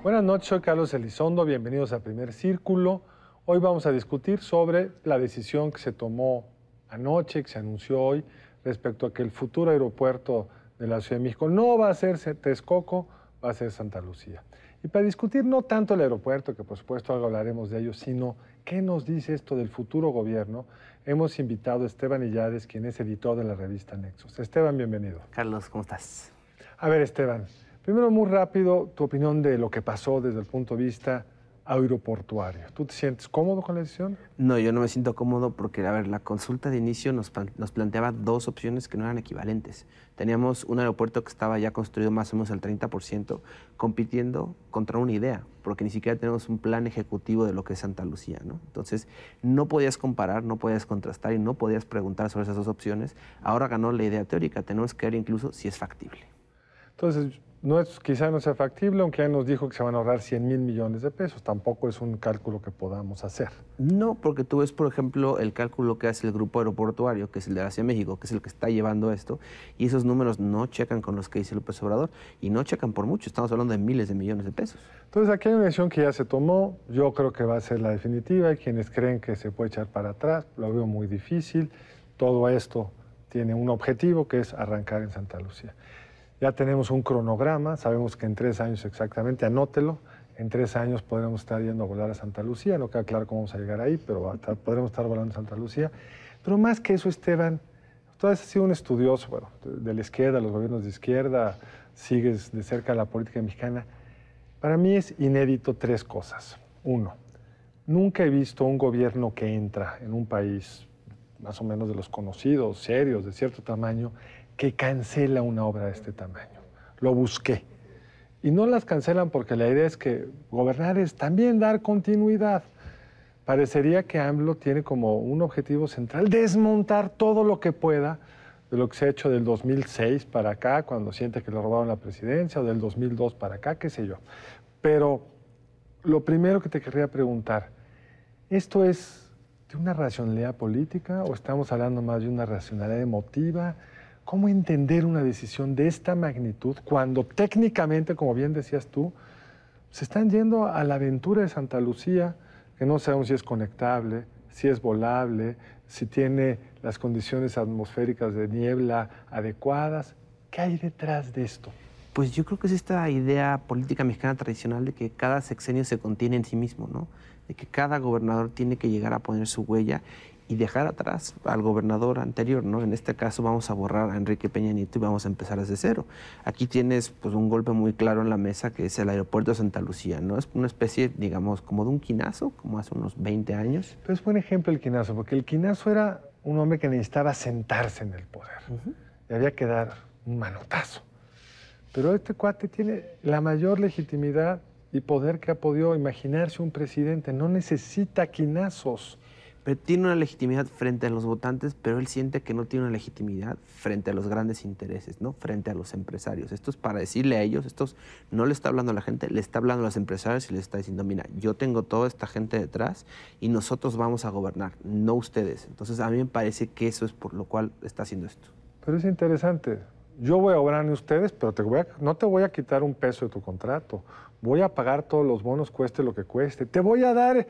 Buenas noches, soy Carlos Elizondo, bienvenidos a Primer Círculo. Hoy vamos a discutir sobre la decisión que se tomó anoche, que se anunció hoy, respecto a que el futuro aeropuerto de la Ciudad de México no va a ser Texcoco, va a ser Santa Lucía. Y para discutir no tanto el aeropuerto, que por supuesto algo hablaremos de ello, sino qué nos dice esto del futuro gobierno, hemos invitado a Esteban Illades, quien es editor de la revista Nexos. Esteban, bienvenido. Carlos, ¿cómo estás? A ver, Esteban, primero, muy rápido, tu opinión de lo que pasó desde el punto de vista aeroportuario. ¿Tú te sientes cómodo con la decisión? No, yo no me siento cómodo porque, a ver, la consulta de inicio nos planteaba dos opciones que no eran equivalentes. Teníamos un aeropuerto que estaba ya construido más o menos al 30%, compitiendo contra una idea, porque ni siquiera tenemos un plan ejecutivo de lo que es Santa Lucía, ¿no? Entonces, no podías comparar, no podías contrastar y no podías preguntar sobre esas dos opciones. Ahora ganó la idea teórica, tenemos que ver incluso si es factible. Entonces, quizá no sea factible, aunque ya nos dijo que se van a ahorrar 100,000 millones de pesos. Tampoco es un cálculo que podamos hacer. No, porque tú ves, por ejemplo, el cálculo que hace el grupo aeroportuario, que es el de la Ciudad de México, que es el que está llevando esto, y esos números no checan con los que dice López Obrador, y no checan por mucho. Estamos hablando de miles de millones de pesos. Entonces, aquí hay una decisión que ya se tomó. Yo creo que va a ser la definitiva. Hay quienes creen que se puede echar para atrás. Lo veo muy difícil. Todo esto tiene un objetivo, que es arrancar en Santa Lucía. Ya tenemos un cronograma, sabemos que en 3 años exactamente, anótelo, en 3 años podremos estar yendo a volar a Santa Lucía, no queda claro cómo vamos a llegar ahí, pero podremos estar volando a Santa Lucía. Pero más que eso, Esteban, tú has sido un estudioso, bueno, de la izquierda, los gobiernos de izquierda, sigues de cerca la política mexicana. Para mí es inédito 3 cosas. 1, nunca he visto un gobierno que entra en un país, más o menos de los conocidos, serios, de cierto tamaño, que cancela una obra de este tamaño. Lo busqué. Y no las cancelan porque la idea es que gobernar es también dar continuidad. Parecería que AMLO tiene como un objetivo central desmontar todo lo que pueda de lo que se ha hecho del 2006 para acá, cuando siente que le robaron la presidencia, o del 2002 para acá, qué sé yo. Pero lo primero que te querría preguntar, ¿esto es de una racionalidad política o estamos hablando más de una racionalidad emotiva? ¿Cómo entender una decisión de esta magnitud cuando técnicamente, como bien decías tú, se están yendo a la aventura de Santa Lucía, que no sabemos si es conectable, si es volable, si tiene las condiciones atmosféricas de niebla adecuadas? ¿Qué hay detrás de esto? Pues yo creo que es esta idea política mexicana tradicional de que cada sexenio se contiene en sí mismo, ¿no? De que cada gobernador tiene que llegar a poner su huella y dejar atrás al gobernador anterior, ¿no? En este caso vamos a borrar a Enrique Peña Nieto y vamos a empezar desde cero. Aquí tienes pues un golpe muy claro en la mesa que es el aeropuerto de Santa Lucía, ¿no? Es una especie, digamos, como de un quinazo, como hace unos 20 años. Pero es buen ejemplo el quinazo, porque el quinazo era un hombre que necesitaba sentarse en el poder. Y había que dar un manotazo. Pero este cuate tiene la mayor legitimidad y poder que ha podido imaginarse un presidente. No necesita quinazos. Pero tiene una legitimidad frente a los votantes, pero él siente que no tiene una legitimidad frente a los grandes intereses, ¿no? Frente a los empresarios. Esto es para decirle a ellos, no le está hablando a la gente, le está hablando a los empresarios y les está diciendo, mira, yo tengo toda esta gente detrás y nosotros vamos a gobernar, no ustedes. Entonces a mí me parece que eso es por lo cual está haciendo esto. Pero es interesante. Yo voy a gobernar en ustedes, pero no te voy a quitar un peso de tu contrato. Voy a pagar todos los bonos, cueste lo que cueste. Te voy a dar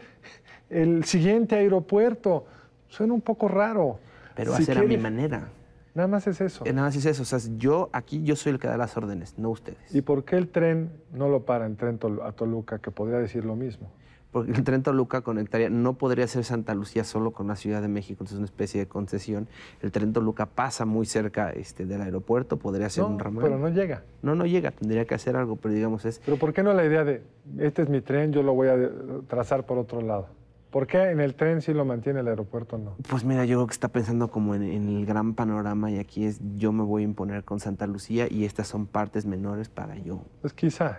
el siguiente aeropuerto. Suena un poco raro. Pero va a ser a mi manera. Nada más es eso. Nada más es eso. O sea, yo soy el que da las órdenes, no ustedes. ¿Y por qué el tren no lo para en tren a Toluca, que podría decir lo mismo? Porque el tren Toluca conectaría, no podría ser Santa Lucía solo con la Ciudad de México, entonces es una especie de concesión. El tren Toluca pasa muy cerca del aeropuerto, podría ser un ramal. Pero no llega. No llega, tendría que hacer algo, pero digamos es... Pero ¿por qué no la idea de, este es mi tren, yo lo voy a trazar por otro lado? ¿Por qué en el tren sí lo mantiene, el aeropuerto no? Pues mira, yo creo que está pensando como en el gran panorama y aquí es yo me voy a imponer con Santa Lucía y estas son partes menores para yo. Pues quizá,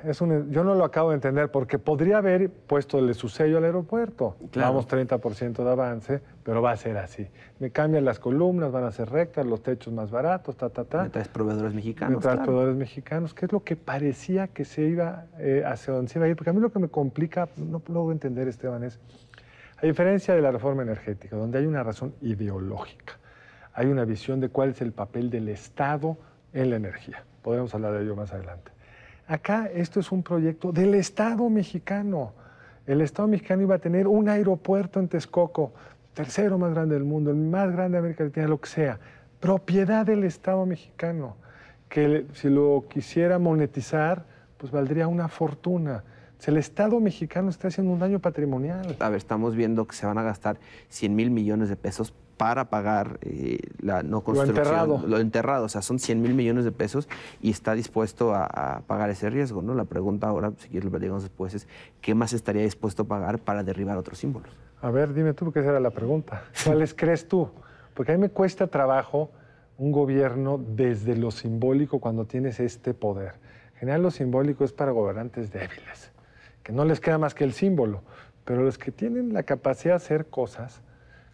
yo no lo acabo de entender porque podría haber puesto su sello al aeropuerto. Claro. Vamos 30% de avance, pero va a ser así. Me cambian las columnas, van a ser rectas, los techos más baratos, Me traes proveedores mexicanos, Mientras claro. proveedores mexicanos, que es lo que parecía que se iba hacia donde se iba a ir. Porque a mí lo que me complica, no puedo entender, Esteban, es, a diferencia de la reforma energética, donde hay una razón ideológica, hay una visión de cuál es el papel del Estado en la energía. Podremos hablar de ello más adelante. Acá esto es un proyecto del Estado mexicano. El Estado mexicano iba a tener un aeropuerto en Texcoco, tercero más grande del mundo, el más grande de América Latina, lo que sea, propiedad del Estado mexicano, que si lo quisiera monetizar, pues valdría una fortuna. El Estado mexicano está haciendo un daño patrimonial. A ver, estamos viendo que se van a gastar 100,000 millones de pesos para pagar la no construcción. Lo enterrado. O sea, son 100,000 millones de pesos y está dispuesto a pagar ese riesgo, ¿no? La pregunta ahora, si quieres lo platicamos después, es ¿qué más estaría dispuesto a pagar para derribar otros símbolos? A ver, dime tú, porque esa era la pregunta. ¿Cuáles crees tú? Porque a mí me cuesta trabajo un gobierno desde lo simbólico cuando tienes este poder. En general, lo simbólico es para gobernantes débiles, que no les queda más que el símbolo, pero los que tienen la capacidad de hacer cosas,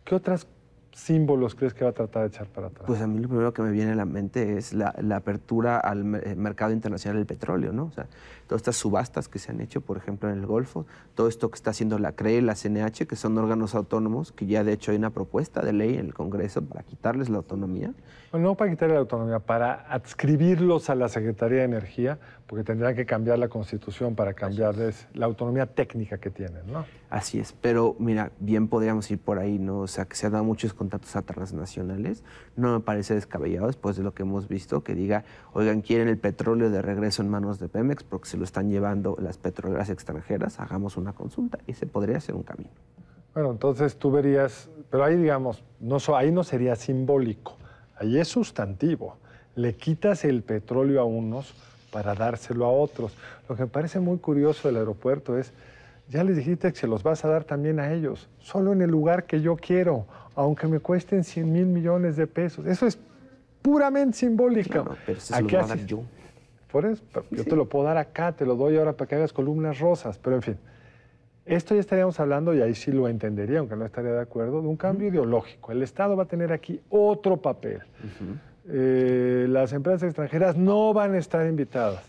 ¿qué otros símbolos crees que va a tratar de echar para atrás? Pues a mí lo primero que me viene a la mente es la apertura al mercado internacional del petróleo, ¿no? O sea, todas estas subastas que se han hecho, por ejemplo, en el Golfo, todo esto que está haciendo la CRE, la CNH, que son órganos autónomos, que ya de hecho hay una propuesta de ley en el Congreso para quitarles la autonomía. Bueno, no para quitarle la autonomía, para adscribirlos a la Secretaría de Energía, porque tendrán que cambiar la Constitución para cambiarles la autonomía técnica que tienen, ¿no? Así es, pero mira, bien podríamos ir por ahí, ¿no? O sea, que se han dado muchos contactos a transnacionales. No me parece descabellado después de lo que hemos visto, que diga, oigan, quieren el petróleo de regreso en manos de Pemex porque se lo están llevando las petroleras extranjeras, hagamos una consulta. Ese podría ser un camino. Bueno, entonces tú verías, pero ahí digamos, ahí no sería simbólico, ahí es sustantivo. Le quitas el petróleo a unos para dárselo a otros. Lo que me parece muy curioso del aeropuerto es, ya les dijiste que se los vas a dar también a ellos, solo en el lugar que yo quiero, aunque me cuesten 100,000 millones de pesos. Eso es puramente simbólico. Claro, pero se lo voy a dar yo. Por eso, yo te lo puedo dar acá, te lo doy ahora para que hagas columnas rosas, pero en fin. Esto ya estaríamos hablando, y ahí sí lo entendería, aunque no estaría de acuerdo, de un cambio ideológico. El Estado va a tener aquí otro papel. Las empresas extranjeras no van a estar invitadas.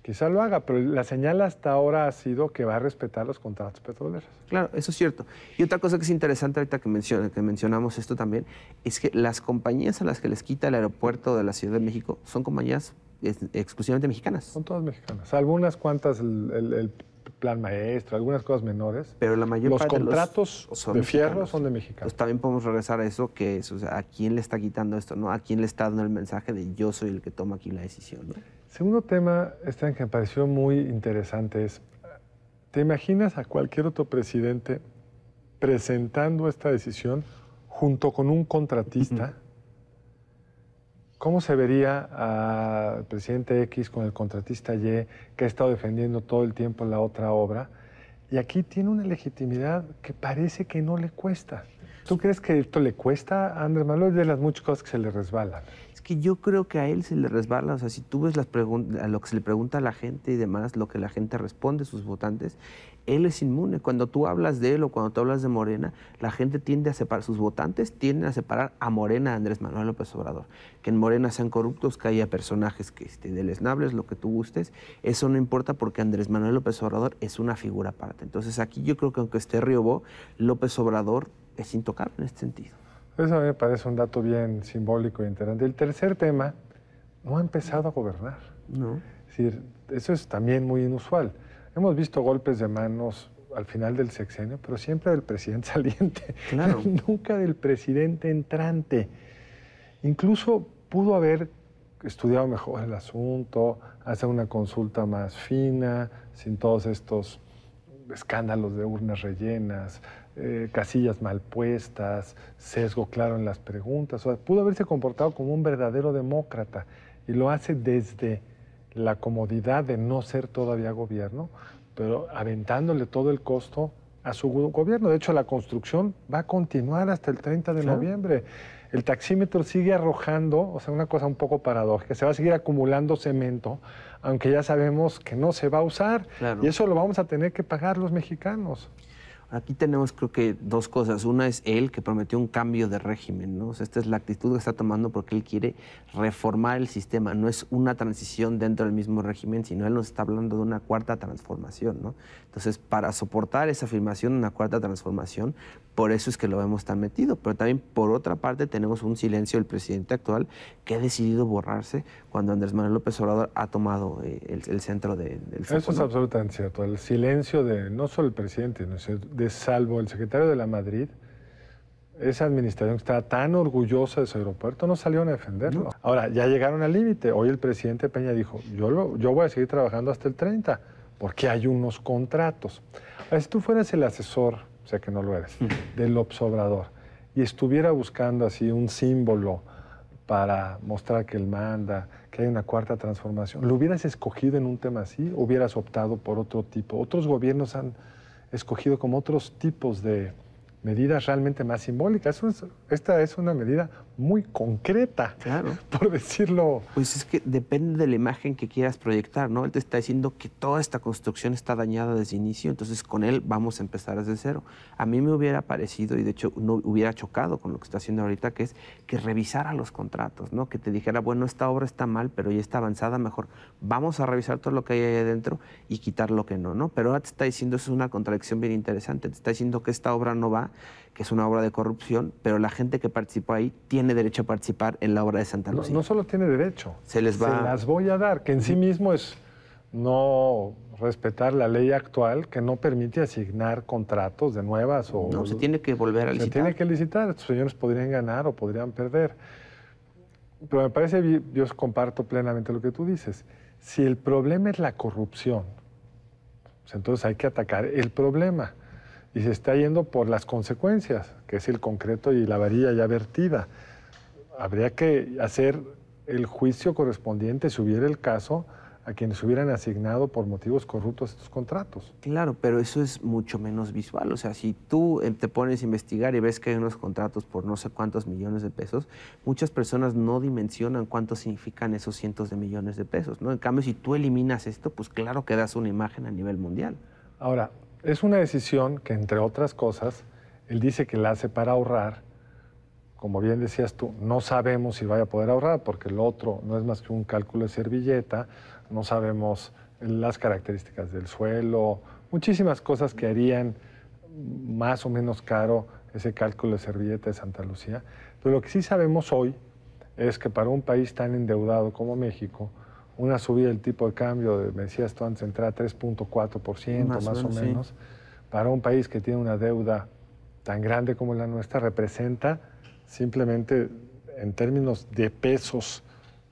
Quizá lo haga, pero la señal hasta ahora ha sido que va a respetar los contratos petroleros. Claro, eso es cierto. Y otra cosa que es interesante ahorita que mencionamos esto también, es que las compañías a las que les quita el aeropuerto de la Ciudad de México son compañías exclusivamente mexicanas. Son todas mexicanas. Algunas cuantas, el plan maestro, algunas cosas menores. Pero la mayor los parte contratos de de fierro mexicanos. son de mexicanos. Pues también podemos regresar a eso, que es, o sea, ¿a quién le está quitando esto, no? ¿A quién le está dando el mensaje de yo soy el que toma aquí la decisión, ¿no? Segundo tema, que me pareció muy interesante es, ¿te imaginas a cualquier otro presidente presentando esta decisión junto con un contratista? ¿Cómo se vería al presidente X con el contratista Y que ha estado defendiendo todo el tiempo la otra obra? Y aquí tiene una legitimidad que parece que no le cuesta. ¿Tú crees que esto le cuesta a Andrés Manuel? Es de las muchas cosas que se le resbalan. Es que yo creo que a él se le resbala, o sea, si tú ves a lo que se le pregunta a la gente y demás, lo que la gente responde, sus votantes, él es inmune. Cuando tú hablas de él o cuando tú hablas de Morena, la gente tiende a separar, sus votantes tienden a separar a Morena de Andrés Manuel López Obrador. Que en Morena sean corruptos, que haya personajes que deleznables, lo que tú gustes, eso no importa porque Andrés Manuel López Obrador es una figura aparte. Entonces aquí yo creo que aunque esté Riobó, López Obrador es intocable en este sentido. Eso a mí me parece un dato bien simbólico e interesante. El tercer tema, no ha empezado a gobernar. No. Es decir, eso es también muy inusual. Hemos visto golpes de manos al final del sexenio, pero siempre del presidente saliente, Claro. nunca del presidente entrante. Incluso pudo haber estudiado mejor el asunto, hacer una consulta más fina, sin todos estos escándalos de urnas rellenas, casillas mal puestas, sesgo claro en las preguntas. O sea, pudo haberse comportado como un verdadero demócrata y lo hace desde la comodidad de no ser todavía gobierno, pero aventándole todo el costo a su gobierno. De hecho, la construcción va a continuar hasta el 30 de noviembre. El taxímetro sigue arrojando, o sea, una cosa un poco paradójica, se va a seguir acumulando cemento, aunque ya sabemos que no se va a usar. Claro. Y eso lo vamos a tener que pagar los mexicanos. Aquí tenemos, creo que, dos cosas. Una es él, que prometió un cambio de régimen, ¿no? O sea, esta es la actitud que está tomando porque él quiere reformar el sistema. No es una transición dentro del mismo régimen, sino él nos está hablando de una cuarta transformación, ¿no? Entonces, para soportar esa afirmación de una cuarta transformación, por eso es que lo vemos tan metido. Pero también, por otra parte, tenemos un silencio del presidente actual que ha decidido borrarse cuando Andrés Manuel López Obrador ha tomado el centro del foco. Eso es absolutamente cierto. El silencio de no solo el presidente, de salvo el secretario de la Madrid, esa administración que estaba tan orgullosa de su aeropuerto, no salieron a defenderlo. No. Ahora, ya llegaron al límite. Hoy el presidente Peña dijo, yo voy a seguir trabajando hasta el 30, porque hay unos contratos. Ahora, si tú fueras el asesor, sé que no lo eres, del López Obrador, y estuviera buscando así un símbolo para mostrar que él manda, que hay una cuarta transformación, ¿lo hubieras escogido en un tema así o hubieras optado por otro tipo? Otros gobiernos han escogido como otros tipos de medidas realmente más simbólicas. Esta es una medida muy concreta, claro, por decirlo. Pues es que depende de la imagen que quieras proyectar, ¿no? Él te está diciendo que toda esta construcción está dañada desde el inicio, entonces con él vamos a empezar desde cero. A mí me hubiera parecido, y de hecho no hubiera chocado con lo que está haciendo ahorita, que es que revisara los contratos, ¿no? Que te dijera, bueno, esta obra está mal, pero ya está avanzada, mejor vamos a revisar todo lo que hay ahí adentro y quitar lo que no, ¿no? Pero ahora te está diciendo, eso es una contradicción bien interesante, te está diciendo que esta obra no va, que es una obra de corrupción, pero la gente que participó ahí tiene derecho a participar en la obra de Santa Lucía. No solo tiene derecho, se las voy a dar, que en sí mismo es no respetar la ley actual que no permite asignar contratos de nuevas o... No, se tiene que volver a licitar. Se tiene que licitar, estos señores podrían ganar o podrían perder. Pero me parece, yo comparto plenamente lo que tú dices. Si el problema es la corrupción, pues entonces hay que atacar el problema. Y se está yendo por las consecuencias, que es el concreto y la varilla ya vertida. Habría que hacer el juicio correspondiente, si hubiera el caso, a quienes hubieran asignado por motivos corruptos estos contratos. Claro, pero eso es mucho menos visual. O sea, si tú te pones a investigar y ves que hay unos contratos por no sé cuántos millones de pesos, muchas personas no dimensionan cuánto significan esos cientos de millones de pesos, ¿no? En cambio, si tú eliminas esto, pues claro que das una imagen a nivel mundial. Ahora, es una decisión que, entre otras cosas, él dice que la hace para ahorrar. Como bien decías tú, no sabemos si vaya a poder ahorrar, porque lo otro no es más que un cálculo de servilleta, no sabemos las características del suelo, muchísimas cosas que harían más o menos caro ese cálculo de servilleta de Santa Lucía. Pero lo que sí sabemos hoy es que para un país tan endeudado como México, una subida del tipo de cambio, me decías tú antes, entrar a 3.4%, más o menos, sí, para un país que tiene una deuda tan grande como la nuestra, representa simplemente en términos de pesos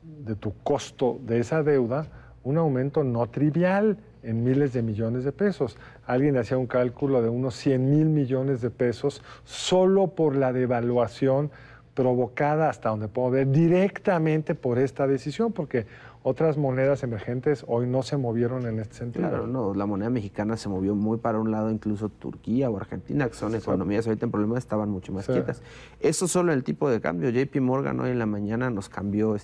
de tu costo de esa deuda, un aumento no trivial en miles de millones de pesos. Alguien hacía un cálculo de unos 100,000 millones de pesos solo por la devaluación provocada, hasta donde puedo ver, directamente por esta decisión, porque otras monedas emergentes hoy no se movieron en este sentido. Claro, no, la moneda mexicana se movió muy para un lado, incluso Turquía o Argentina, que son economías ahorita en problemas, estaban mucho más quietas. Eso solo en el tipo de cambio. JP Morgan hoy en la mañana nos cambió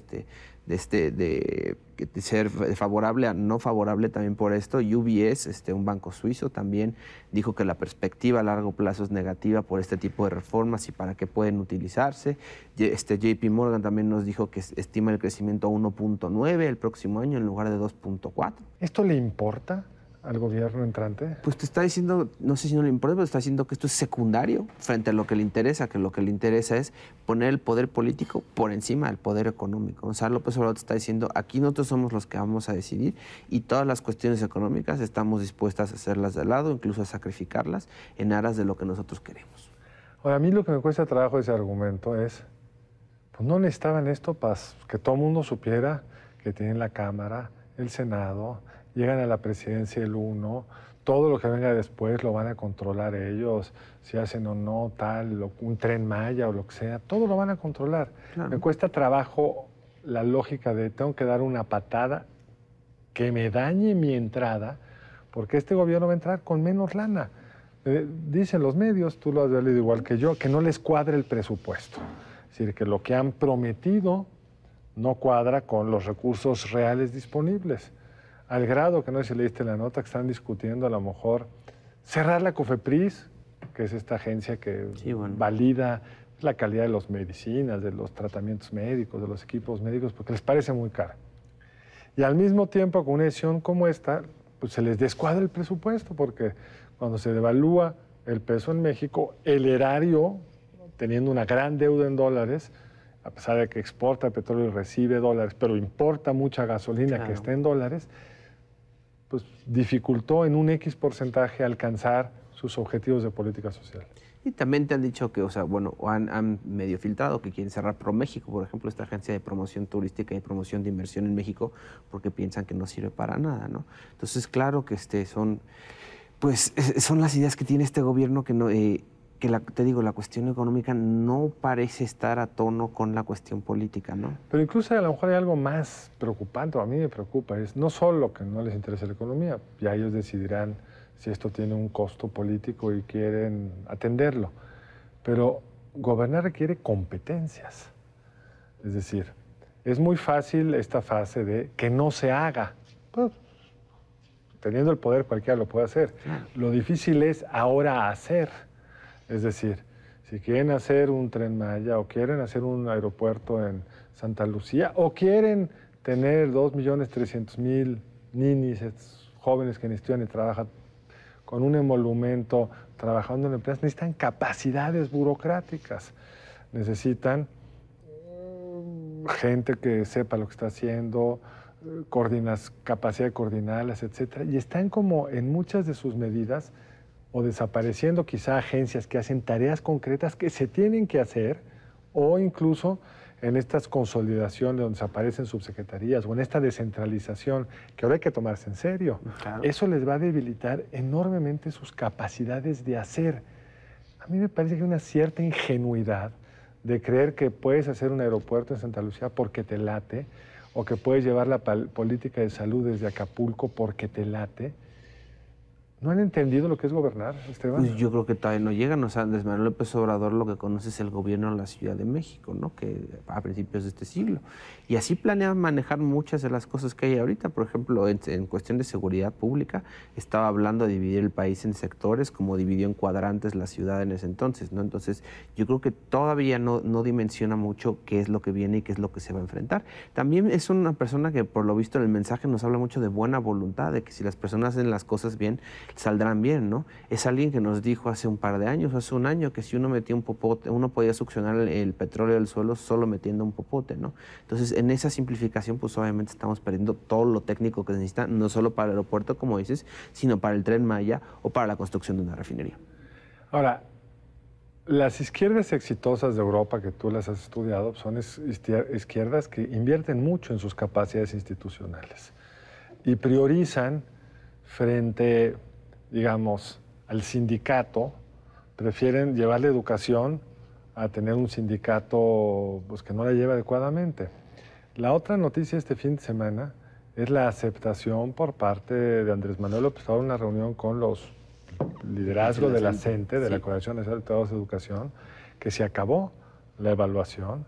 de ser favorable a no favorable también por esto. UBS, un banco suizo, también dijo que la perspectiva a largo plazo es negativa por este tipo de reformas y para qué pueden utilizarse. JP Morgan también nos dijo que estima el crecimiento a 1.9 el próximo año en lugar de 2.4. ¿Esto le importa al gobierno entrante? Pues te está diciendo, no sé si no le importa, pero está diciendo que esto es secundario frente a lo que le interesa, que lo que le interesa es poner el poder político por encima del poder económico. O sea, López Obrador te está diciendo, aquí nosotros somos los que vamos a decidir y todas las cuestiones económicas estamos dispuestas a hacerlas de lado, incluso a sacrificarlas en aras de lo que nosotros queremos. Ahora, a mí lo que me cuesta trabajo ese argumento es, pues no necesitaban esto para que todo el mundo supiera que tienen la Cámara, el Senado, llegan a la presidencia el uno, todo lo que venga después lo van a controlar ellos, si hacen o no tal, un Tren Maya o lo que sea, todo lo van a controlar. Claro. Me cuesta trabajo la lógica de tengo que dar una patada que me dañe mi entrada, porque este gobierno va a entrar con menos lana. Dicen los medios, tú lo has leído igual que yo, que no les cuadra el presupuesto. Es decir, que lo que han prometido no cuadra con los recursos reales disponibles. Al grado que no sé si leíste la nota, que están discutiendo a lo mejor cerrar la COFEPRIS, que es esta agencia que valida la calidad de las medicinas, de los tratamientos médicos, de los equipos médicos, porque les parece muy cara. Y al mismo tiempo, con una decisión como esta, pues se les descuadra el presupuesto, porque cuando se devalúa el peso en México, el erario, teniendo una gran deuda en dólares, a pesar de que exporta petróleo y recibe dólares, pero importa mucha gasolina que está en dólares, pues dificultó en un X porcentaje alcanzar sus objetivos de política social. Y también te han dicho que, o sea, bueno, han medio filtrado que quieren cerrar ProMéxico, por ejemplo, esta agencia de promoción turística y promoción de inversión en México, porque piensan que no sirve para nada, ¿no? Entonces, claro que son las ideas que tiene este gobierno que no, te digo, la cuestión económica no parece estar a tono con la cuestión política, ¿no? Pero incluso a lo mejor hay algo más preocupante, o a mí me preocupa, es no solo que no les interesa la economía, ya ellos decidirán si esto tiene un costo político y quieren atenderlo. Pero gobernar requiere competencias. Es decir, es muy fácil esta fase de que no se haga. Pues, teniendo el poder cualquiera lo puede hacer. Lo difícil es ahora hacer. Es decir, si quieren hacer un Tren Maya o quieren hacer un aeropuerto en Santa Lucía o quieren tener 2.300.000 ninis, jóvenes que estudian y trabajan con un emolumento, trabajando en empresas, necesitan capacidades burocráticas, necesitan gente que sepa lo que está haciendo, capacidad de coordinarlas, etc. Y están como en muchas de sus medidas o desapareciendo quizá agencias que hacen tareas concretas que se tienen que hacer, o incluso en estas consolidaciones donde se aparecen subsecretarías o en esta descentralización que ahora hay que tomarse en serio. Claro. Eso les va a debilitar enormemente sus capacidades de hacer. A mí me parece que hay una cierta ingenuidad de creer que puedes hacer un aeropuerto en Santa Lucía porque te late, o que puedes llevar la política de salud desde Acapulco porque te late. ¿No han entendido lo que es gobernar, Esteban? Pues yo creo que todavía no llegan. O sea, Andrés Manuel López Obrador lo que conoce es el gobierno de la Ciudad de México, ¿no? Que a principios de este siglo. Y así planean manejar muchas de las cosas que hay ahorita. Por ejemplo, en cuestión de seguridad pública, estaba hablando de dividir el país en sectores, como dividió en cuadrantes la ciudad en ese entonces, ¿no? Entonces, yo creo que todavía no dimensiona mucho qué es lo que viene y qué es lo que se va a enfrentar. También es una persona que, por lo visto, en el mensaje nos habla mucho de buena voluntad, de que si las personas hacen las cosas bien, saldrán bien, ¿no? Es alguien que nos dijo hace un par de años, hace un año, que si uno metía un popote, uno podía succionar el petróleo del suelo solo metiendo un popote, ¿no? Entonces, en esa simplificación, pues obviamente estamos perdiendo todo lo técnico que se necesita, no solo para el aeropuerto, como dices, sino para el Tren Maya o para la construcción de una refinería. Ahora, las izquierdas exitosas de Europa, que tú las has estudiado, son izquierdas que invierten mucho en sus capacidades institucionales y priorizan frente, digamos, al sindicato, prefieren llevar la educación a tener un sindicato pues, que no la lleva adecuadamente. La otra noticia este fin de semana es la aceptación por parte de Andrés Manuel López Obrador en una reunión con los liderazgos de la CENTE, de la Coordinación Nacional de Trabajos de Educación, que se acabó la evaluación,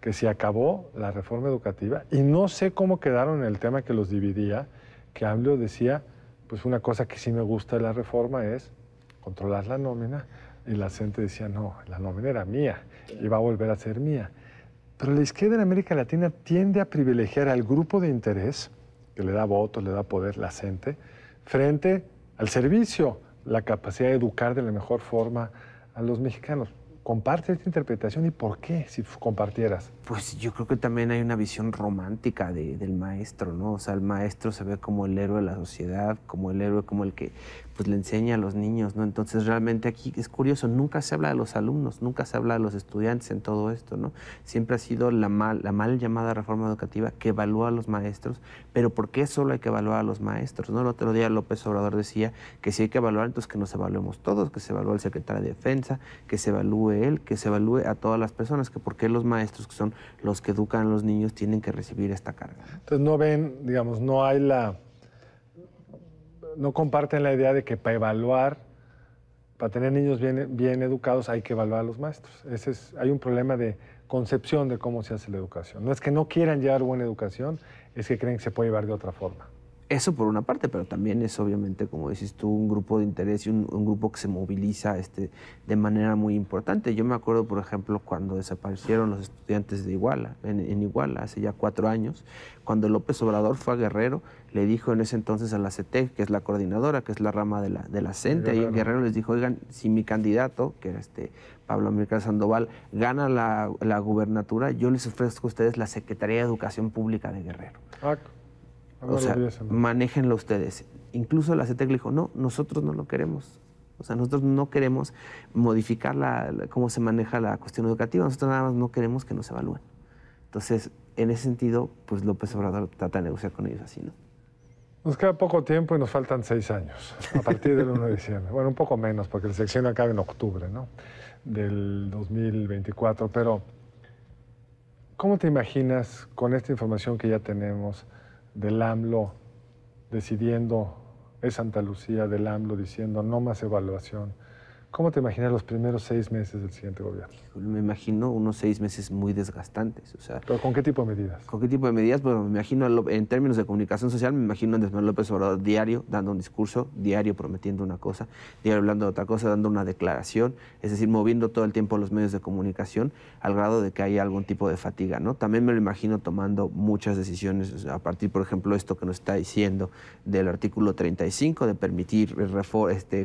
que se acabó la reforma educativa, y no sé cómo quedaron en el tema que los dividía, que AMLO decía, pues una cosa que sí me gusta de la reforma es controlar la nómina, y la CENTE decía, no, la nómina era mía, y va a volver a ser mía. Pero la izquierda en América Latina tiende a privilegiar al grupo de interés, que le da votos, le da poder, la CENTE, frente al servicio, la capacidad de educar de la mejor forma a los mexicanos. ¿Comparte esta interpretación y por qué, si compartieras? Pues yo creo que también hay una visión romántica del maestro, ¿no? O sea, el maestro se ve como el héroe de la sociedad, como el héroe, como el que pues le enseña a los niños, ¿no? Entonces realmente aquí es curioso, nunca se habla de los alumnos, nunca se habla de los estudiantes en todo esto, ¿no? Siempre ha sido la mal llamada reforma educativa que evalúa a los maestros, pero ¿por qué solo hay que evaluar a los maestros, ¿no? El otro día López Obrador decía que si hay que evaluar, entonces que nos evaluemos todos, que se evalúe el secretario de Defensa, que se evalúe él, que se evalúe a todas las personas, que por qué los maestros, que son los que educan a los niños, tienen que recibir esta carga. Entonces no ven, digamos, no comparten la idea de que para evaluar para tener niños bien educados hay que evaluar a los maestros. Hay un problema de concepción de cómo se hace la educación. No es que no quieran llevar buena educación, es que creen que se puede llevar de otra forma. Eso por una parte, pero también es obviamente, como dices tú, un grupo de interés y un grupo que se moviliza de manera muy importante. Yo me acuerdo, por ejemplo, cuando desaparecieron los estudiantes de Iguala, en Iguala, hace ya 4 años, cuando López Obrador fue a Guerrero, le dijo en ese entonces a la CETEC, que es la coordinadora, que es la rama de la CENTE, ahí en Guerrero les dijo, oigan, si mi candidato, que era Pablo Amílcar Sandoval, gana la gubernatura, yo les ofrezco a ustedes la Secretaría de Educación Pública de Guerrero. O sea, manéjenlo ustedes. Incluso la CETEC le dijo, no, nosotros no lo queremos. O sea, nosotros no queremos modificar cómo se maneja la cuestión educativa, nosotros nada más no queremos que nos evalúen. Entonces, en ese sentido, pues López Obrador trata de negociar con ellos así, ¿no? Nos queda poco tiempo y nos faltan 6 años, a partir del 1 de diciembre. Bueno, un poco menos, porque el sexenio acaba en octubre, ¿no?, del 2024. Pero, ¿cómo te imaginas, con esta información que ya tenemos, del AMLO decidiendo, es Santa Lucía, del AMLO diciendo no más evaluación? ¿Cómo te imaginas los primeros 6 meses del siguiente gobierno? Me imagino unos 6 meses muy desgastantes. O sea, ¿pero con qué tipo de medidas? ¿Con qué tipo de medidas? Bueno, me imagino, en términos de comunicación social, me imagino a Andrés Manuel López Obrador diario dando un discurso, diario prometiendo una cosa, diario hablando de otra cosa, dando una declaración, es decir, moviendo todo el tiempo los medios de comunicación al grado de que haya algún tipo de fatiga, ¿no? También me lo imagino tomando muchas decisiones, o sea, a partir, por ejemplo, esto que nos está diciendo del artículo 35, de permitir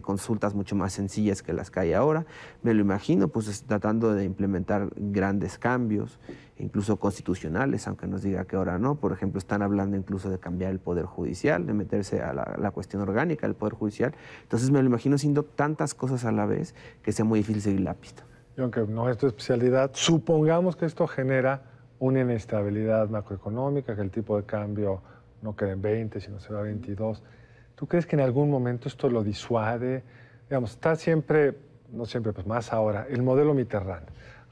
consultas mucho más sencillas que las que hay ahora. Me lo imagino pues tratando de implementar grandes cambios, incluso constitucionales, aunque nos diga que ahora no. Por ejemplo, están hablando incluso de cambiar el Poder Judicial, de meterse a la cuestión orgánica del Poder Judicial. Entonces me lo imagino haciendo tantas cosas a la vez que sea muy difícil seguir la pista. Y aunque no es tu especialidad, supongamos que esto genera una inestabilidad macroeconómica, que el tipo de cambio no queda en 20, sino se va a 22. ¿Tú crees que en algún momento esto lo disuade? Digamos, está siempre, no siempre, pues más ahora, el modelo Mitterrand.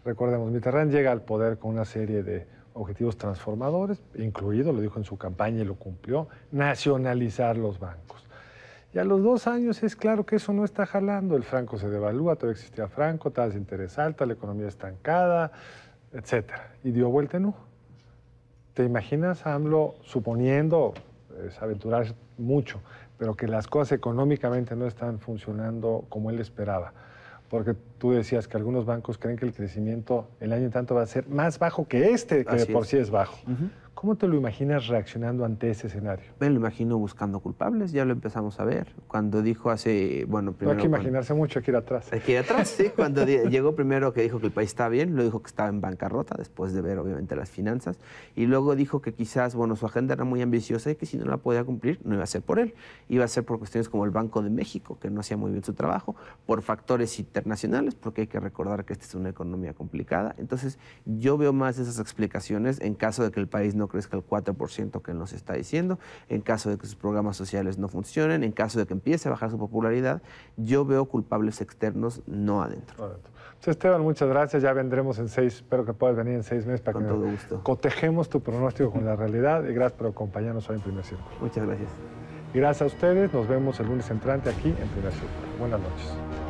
Recordemos, Mitterrand llega al poder con una serie de objetivos transformadores, incluido, lo dijo en su campaña y lo cumplió, nacionalizar los bancos. Y a los 2 años es claro que eso no está jalando. El franco se devalúa, todavía existía franco, tasa de interés alta, la economía estancada, etcétera. Y dio vuelta en U. ¿Te imaginas a AMLO, suponiendo, es aventurar mucho, pero que las cosas económicamente no están funcionando como él esperaba? Porque tú decías que algunos bancos creen que el crecimiento el año en tanto va a ser más bajo que que de por sí es bajo. ¿Cómo te lo imaginas reaccionando ante ese escenario? Me lo imagino buscando culpables, ya lo empezamos a ver. Cuando dijo bueno, primero... No hay que imaginarse mucho, hay que ir atrás. Hay que ir atrás, sí. Cuando llegó primero que dijo que el país estaba bien, luego dijo que estaba en bancarrota, después de ver obviamente las finanzas, y luego dijo que quizás, bueno, su agenda era muy ambiciosa y que si no la podía cumplir, no iba a ser por él. Iba a ser por cuestiones como el Banco de México, que no hacía muy bien su trabajo, por factores internacionales, porque hay que recordar que esta es una economía complicada. Entonces, yo veo más esas explicaciones en caso de que el país no crezca el 4% que él nos está diciendo, en caso de que sus programas sociales no funcionen, en caso de que empiece a bajar su popularidad. Yo veo culpables externos, no adentro. Pues Esteban, muchas gracias. Ya vendremos en 6, espero que puedas venir en 6 meses para que cotejemos tu pronóstico con la realidad. Y gracias por acompañarnos hoy en Primer Círculo. Muchas gracias. Y gracias a ustedes. Nos vemos el lunes entrante aquí en Primer Círculo. Buenas noches.